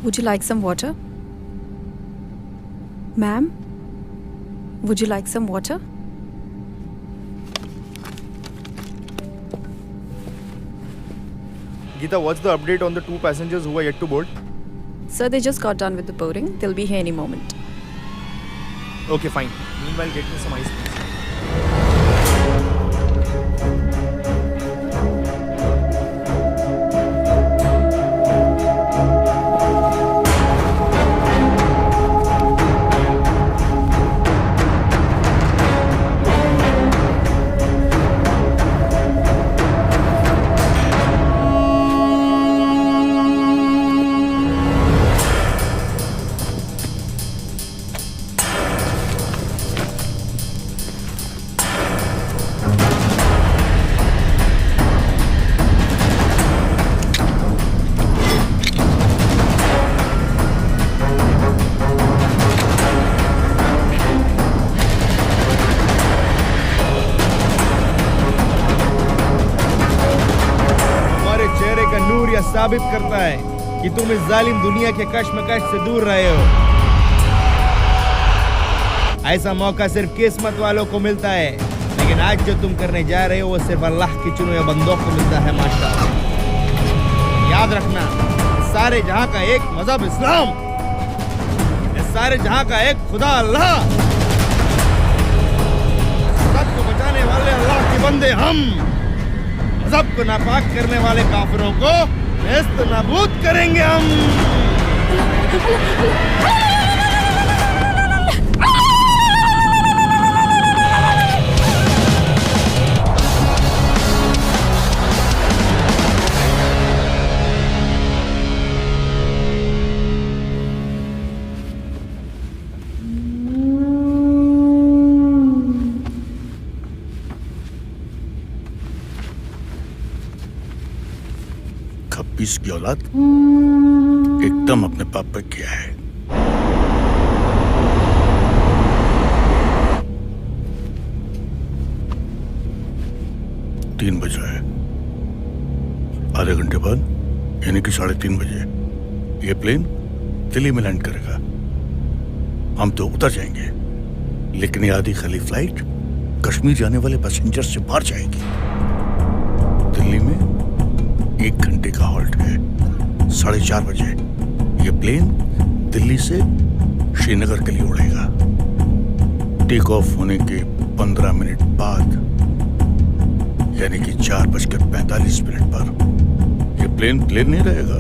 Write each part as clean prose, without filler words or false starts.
Would you like some water? Ma'am? Would you like some water? Geeta, what's the update on the 2 passengers who are yet to board? Sir, they just got done with the boarding. They'll be here any moment. Okay, fine. Meanwhile, get me some ice, please. साबित करता है कि तुम इस जालिम दुनिया के कश्मकश से दूर रहे हो। ऐसा मौका सिर्फ किस्मत वालों को मिलता है, लेकिन आज जो तुम करने जा रहे हो वो सिर्फ अल्लाह के चुने हुए बंदों को मिलता है। माशाअल्लाह। याद रखना, इस सारे जहां का एक मजहब इस्लाम, इस सारे जहां का एक खुदा अल्लाह, सबको बचाने वाले अल्लाह के बंदे हम, मजहब को नापाक करने वाले काफिरों को नेस्त नाबूद करेंगे हम। खप्पीस की औलाद एकदम अपने पाप पे किया है। तीन बजा है, आधे घंटे बाद यानी कि 3:30 बजे ये प्लेन दिल्ली में लैंड करेगा। हम तो उतर जाएंगे, लेकिन ये आधी खाली फ्लाइट कश्मीर जाने वाले पैसेंजर से बाहर जाएगी। दिल्ली में 1 घंटे का हॉल्ट है। 4:30 बजे ये प्लेन दिल्ली से श्रीनगर के लिए उड़ेगा। टेक ऑफ होने के 15 मिनट बाद यानी कि 4:45 पर ये प्लेन नहीं रहेगा,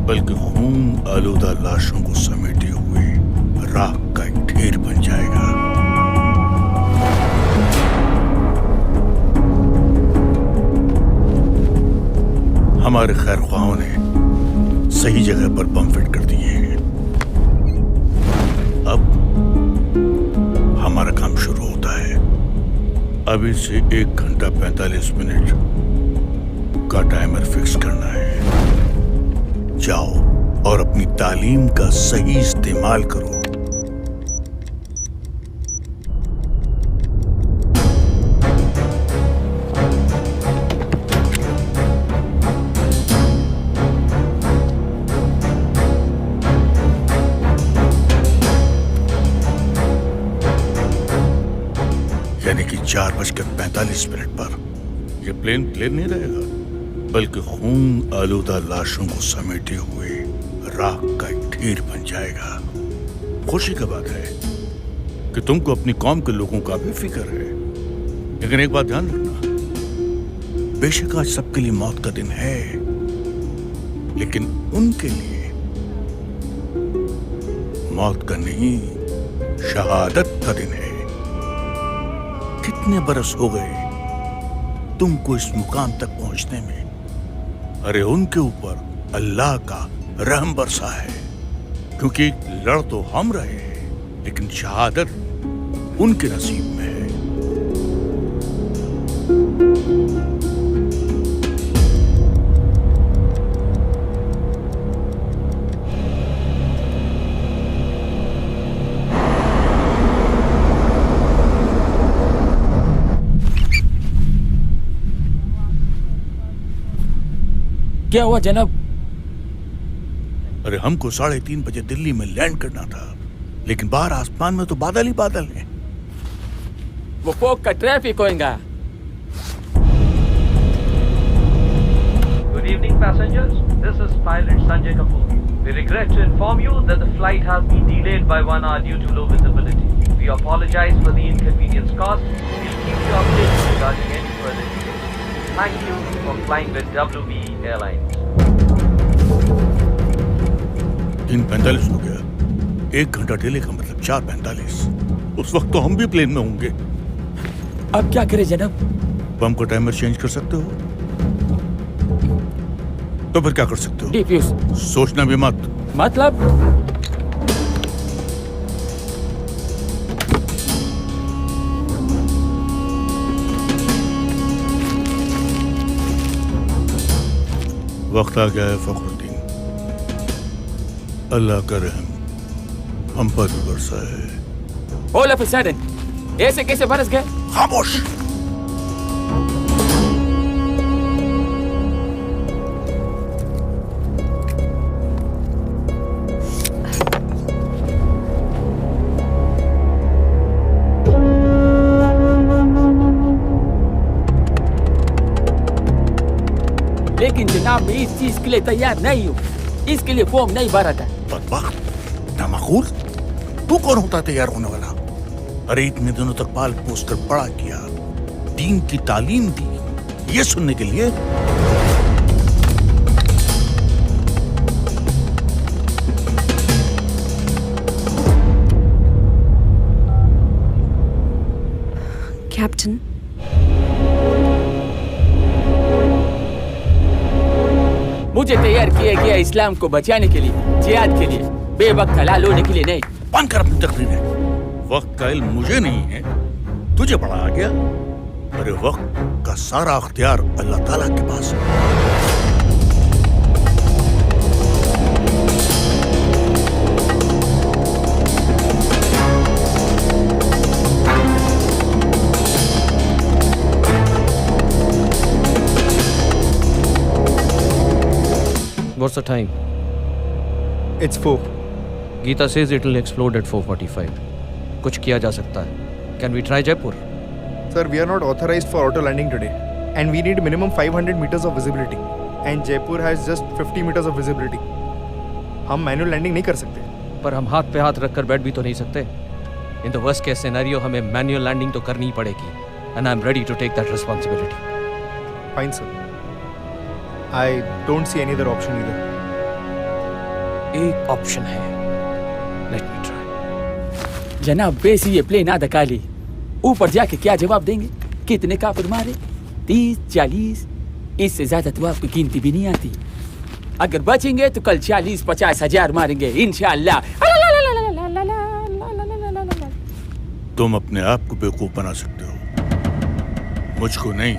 बल्कि खून आलूदा लाशों को समेटे हुए राख का एक ढेर बन जाएगा। हमारे खैरख्वाहों ने सही जगह पर बम फिट कर दिए हैं। अब हमारा काम शुरू होता है। अभी से 1 घंटा 45 मिनट का टाइमर फिक्स करना है। जाओ और अपनी तालीम का सही इस्तेमाल करो। यानी कि 4:45 पर यह प्लेन नहीं रहेगा, बल्कि खून आलूदा लाशों को समेटे हुए राख का एक ढेर बन जाएगा। खुशी की बात है कि तुमको अपनी कौम के लोगों का भी फिक्र है, लेकिन एक बात ध्यान रखना, बेशक आज सबके लिए मौत का दिन है, लेकिन उनके लिए मौत का नहीं, शहादत का दिन है। कितने बरस हो गए तुमको इस मुकाम तक पहुंचने में। अरे उनके ऊपर अल्लाह का रहम बरसा है, क्योंकि लड़ तो हम रहे हैं, लेकिन शहादत उनके नसीब में है। क्या हुआ जनाब? अरे हमको 3:30 बजे दिल्ली में लैंड करना था, लेकिन बाहर आसमान में तो बादल ही बादल हैं। वो फोक का ट्रैफिक होएगा। Good evening, passengers. This is pilot Sanjay Kapoor. We regret to inform you that the flight has been delayed by 1 hour due to low visibility. We apologize for the inconvenience caused. We'll keep you updated regarding any further details. Thank you for flying with WB Airlines. 3:45 हो गया। 1 घंटा delay का मतलब 4:45। उस वक्त तो हम भी प्लेन में होंगे। अब क्या करें जनाब? बम को टाइमर चेंज कर सकते हो? तो फिर क्या कर सकते हो? डिफ्यूज। सोचना भी मत। मतलब? वक्त आ गया है फखरुद्दीन, अल्लाह का रहम हम पर भी बरसा है। All of a sudden, ऐसे कैसे बरस गए? खामोश। लेकिन जनाब मैं इस चीज के लिए तैयार नहीं हूँ। इसके लिए फॉर्म नहीं भरा था। बदबख्त, नामाकूल, तू कौन होता है तैयार होने वाला? अरे इतने दिनों तक पाल पोस कर बड़ा किया, दीन की तालीम दी, ये सुनने के लिए? कैप्टन, मुझे तैयार किया गया इस्लाम को बचाने के लिए, जिहाद के लिए, बेवक्त हलाल होने के लिए नहीं। बंद कर अपनी तकरीरें। वक्त का इल्म मुझे नहीं है, तुझे बड़ा आ गया। अरे वक्त का सारा अख्तियार अल्लाह ताला के पास है। What's the time? It's 4. Geeta says it will explode at 4:45. कुछ किया जा सकता है. Can we try Jaipur? Sir, we are not authorized for auto landing today, and we need minimum 500 meters of visibility, and Jaipur has just 50 meters of visibility. हम manual landing नहीं कर सकते. पर हम हाथ पे हाथ रखकर बैठ भी तो नहीं सकते. In the worst case scenario हमें manual landing तो करनी ही पड़ेगी, and I'm ready to take that responsibility. Fine, sir. I don't see any other option either. एक ऑप्शन है. Let me try. जनाब वैसे ये प्लेन आधा खाली, ऊपर जाके क्या जवाब देंगे? कितने काफिर मारे? 30, 40? इससे ज्यादा तो आपको गिनती भी नहीं आती। अगर बचेंगे तो कल 40-50 हजार मारेंगे इंशाअल्लाह। तुम अपने आप को बेवकूफ बना सकते हो, मुझको नहीं।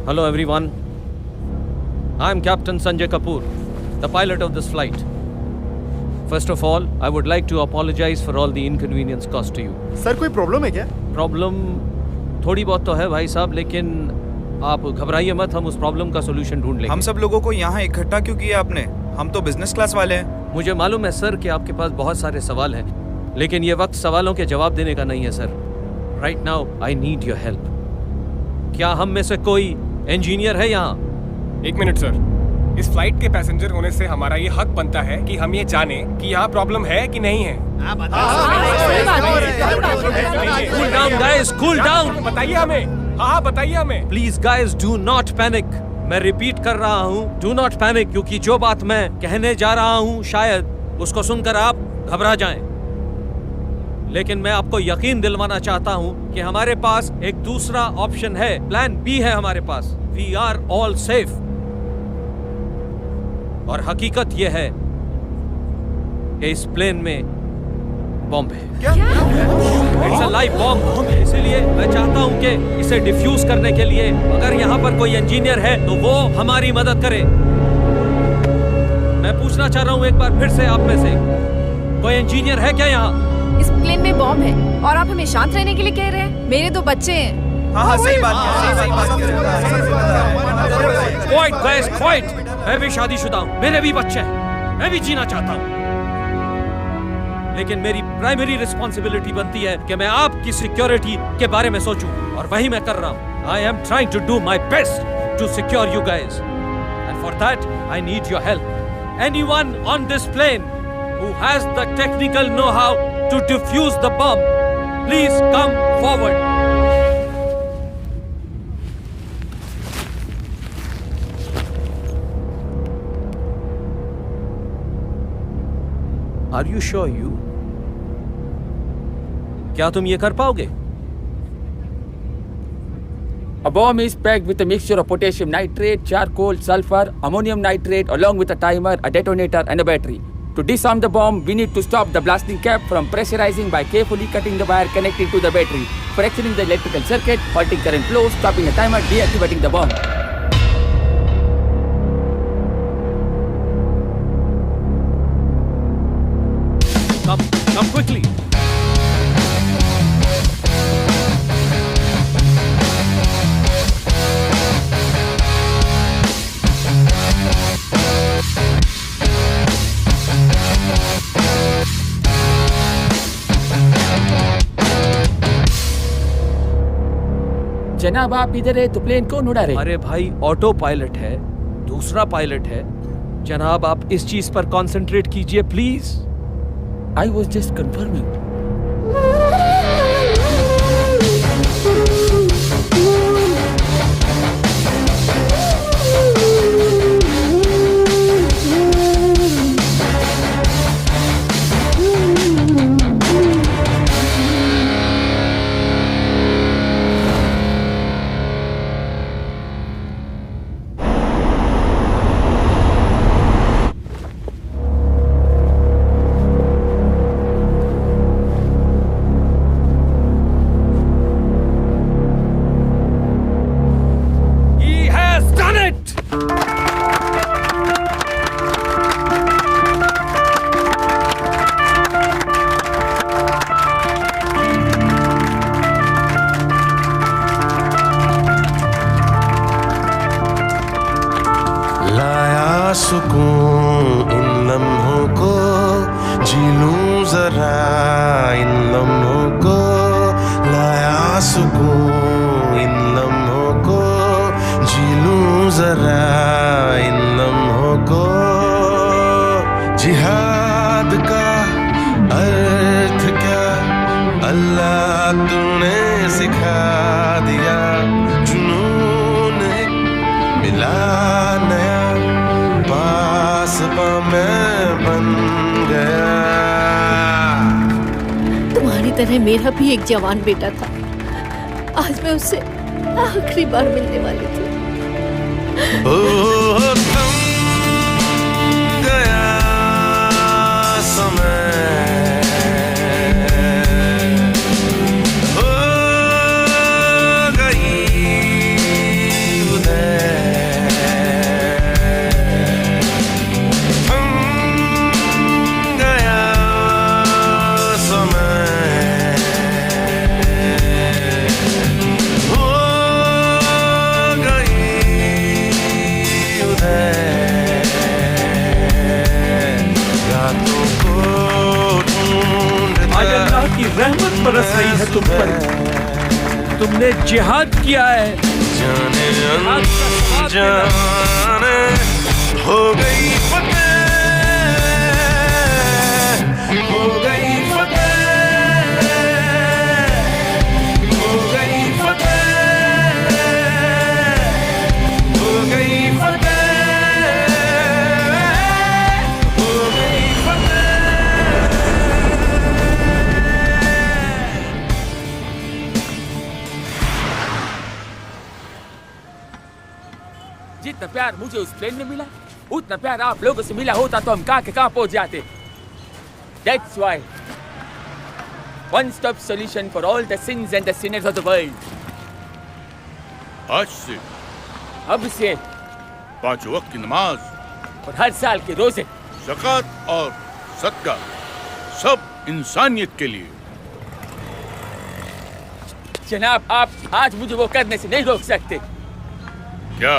Hello everyone. I'm Captain Sanjay Kapoor, the pilot of this flight. First of all, I would like to apologize for all the inconvenience caused to you. Sir, कोई problem है क्या? Problem थोड़ी बहुत तो है भाई साहब, लेकिन आप घबराइए मत, हम उस प्रॉब्लम का सोल्यूशन ढूंढ लेंगे। हम सब लोगों को यहाँ इकट्ठा क्यों किया आपने? हम तो बिजनेस क्लास वाले हैं। मुझे मालूम है सर कि आपके पास बहुत सारे सवाल हैं, लेकिन ये वक्त सवालों के जवाब देने का नहीं है sir. Right now I need your help. क्या हम में से कोई इंजीनियर है यहाँ? एक मिनट सर, इस फ्लाइट के पैसेंजर होने से हमारा ये हक बनता है कि हम ये जाने कि यहाँ प्रॉब्लम है कि नहीं है। Cool down guys, cool down. बताइए हमें। हाँ बताइए हमें। Please guys, do not panic. मैं रिपीट कर रहा हूँ, do not panic, क्योंकि जो बात मैं कहने जा रहा हूँ शायद उसको सुनकर आप घबरा जाएं। लेकिन मैं आपको यकीन दिलवाना चाहता हूँ कि हमारे पास एक दूसरा ऑप्शन है, प्लान बी है हमारे पास। We are all safe. और हकीकत यह है कि इस प्लेन में बॉम्ब है। It's a live bomb. इसीलिए मैं चाहता हूं कि इसे डिफ्यूज करने के लिए अगर यहाँ पर कोई इंजीनियर है तो वो हमारी मदद करे। मैं पूछना चाह रहा हूँ एक बार फिर से आप में से, कोई इंजीनियर है क्या यहाँ? इस प्लेन में बॉम्ब है और आप हमें शांत रहने के लिए कह रहे हैं? मेरे 2 बच्चे हैं। हाँ सही बात है। Quite guys, quite. मैं भी शादीशुदा हूँ, मेरे भी बच्चे हैं, मैं भी जीना चाहता हूँ, लेकिन मेरी प्राइमरी रिस्पॉन्सिबिलिटी बनती है कि मैं आपकी सिक्योरिटी के बारे में सोचूं, और वही मैं कर रहा हूँ। I am trying to do my best to secure you guys, and for that I need your help. Anyone on this plane who has the technical know-how to defuse the bomb, please come forward. Are you sure you? क्या तुम ये कर पाओगे? A bomb is packed with a mixture of potassium nitrate, charcoal, sulfur, ammonium nitrate, along with a timer, a detonator, and a battery. To disarm the bomb, we need to stop the blasting cap from pressurizing by carefully cutting the wire connecting to the battery, fracturing the electrical circuit, halting current flow, stopping the timer, deactivating the bomb. Come quickly. जनाब आप इधर है तो plane कौन उड़ा रहे? अरे भाई, ऑटो पायलट है, दूसरा पायलट है। जनाब आप इस चीज पर कंसंट्रेट कीजिए please. I was just confirming. सुकून इन लम्हों को, जी लूं जरा इन लम्हों को, लाया सुकून इन लम्हों को, जी लूं जरा इन लम्हों को। जिहाद का अर्थ क्या अल्लाह तूने सिखा दिया, जुनून एक मिला नया, मैं बन गया। तुम्हारी तरह मेरा भी एक जवान बेटा था, आज मैं उससे आखिरी बार मिलने वाली थी। ओ थम गया समय, हो गई उदय, रहमत बरस रही है तुम पर, तुमने जिहाद किया है। जाने अनजाने हो गई फतेह, हो गई फतेह, हो गई फतेह, हो गई फतेह, हो गई फतेह। जितना प्यार मुझे उस प्लेन में मिला, उतना प्यार आप लोगों से मिला होता तो हम कहाँ के कहाँ पहुंच जाते। That's why one-stop solution for all the sins and the sinners of the world. आज से, अब से 5 वक्त की नमाज और हर साल के रोजे, ज़कात और सदका, सब इंसानियत के लिए। जनाब आप आज मुझे वो करने से नहीं रोक सकते। क्या